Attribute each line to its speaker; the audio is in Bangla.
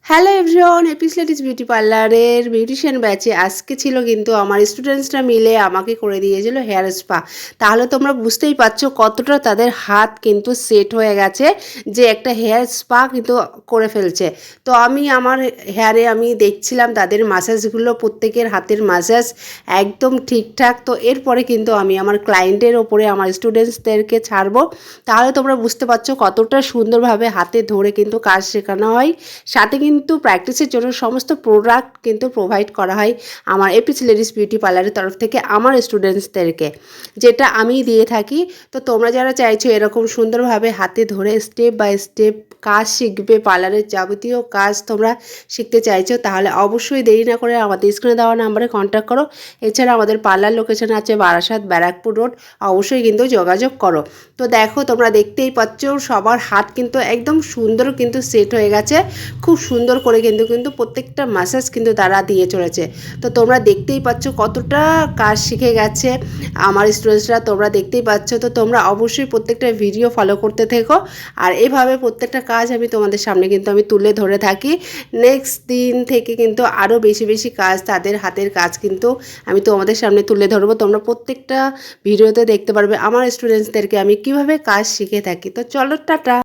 Speaker 1: হ্যালো এভরিওয়ান, এপিসলেটিস বিউটি পার্লারের বিউটিশিয়ান ব্যাচে আজকে ছিল কিন্তু আমার স্টুডেন্টসরা মিলে আমাকে করে দিয়েছিল হেয়ার স্পা। তাহলে তোমরা বুঝতেই পারছো কতটা তাদের হাত কিন্তু সেট হয়ে গেছে যে একটা হেয়ার স্পা কিন্তু করে ফেলছে। তো আমি আমার হেয়ারে আমি দেখছিলাম তাদের মাসাজগুলো, প্রত্যেকের হাতের মাসাজ একদম ঠিকঠাক। তো এরপরে কিন্তু আমি আমার ক্লায়েন্টের ওপরে আমার স্টুডেন্টসদেরকে ছাড়বো। তাহলে তোমরা বুঝতে পারছো কতটা সুন্দরভাবে হাতে ধরে কিন্তু কাজ শেখানো হয়। সাথে কিন্তু প্র্যাকটিসের জন্য সমস্ত প্রোডাক্ট কিন্তু প্রোভাইড করা হয় আমার এপিস লেডিস বিউটি পার্লারের তরফ থেকে আমার স্টুডেন্টসদেরকে, যেটা আমি দিয়ে থাকি। তো তোমরা যারা চাইছো এরকম সুন্দরভাবে হাতে ধরে স্টেপ বাই স্টেপ কাজ শিখবে, পার্লারের যাবতীয় কাজ তোমরা শিখতে চাইছো, তাহলে অবশ্যই দেরি না করে আমাদের স্ক্রিনে দেওয়া নাম্বারে কন্ট্যাক্ট করো। এছাড়া আমাদের পার্লার লোকেশন আছে বারাসাত ব্যারাকপুর রোড, অবশ্যই কিন্তু যোগাযোগ করো। তো দেখো তোমরা দেখতেই পাচ্ছ সবার হাত কিন্তু একদম সুন্দর কিন্তু সেট হয়ে গেছে। খুব সুন্দর করে কিন্তু প্রত্যেকটা ম্যাসাজ কিন্তু তারা দিয়ে চলেছে। তো তোমরা দেখতেই পাচ্ছ কতটা কাজ শিখে গেছে আমার স্টুডেন্টসরা, তোমরা দেখতেই পাচ্ছ। তো তোমরা অবশ্যই প্রত্যেকটা ভিডিও ফলো করতে থেকো, আর এভাবে প্রত্যেকটা কাজ আমি তোমাদের সামনে কিন্তু আমি তুলে ধরে থাকি। নেক্সট দিন থেকে কিন্তু আরও বেশি বেশি কাজ, তাদের হাতের কাজ কিন্তু আমি তোমাদের সামনে তুলে ধরবো। তোমরা প্রত্যেকটা ভিডিওতে দেখতে পারবে আমার স্টুডেন্টসদেরকে আমি কিভাবে কাজ শিখে থাকি। তো চলো টাটা।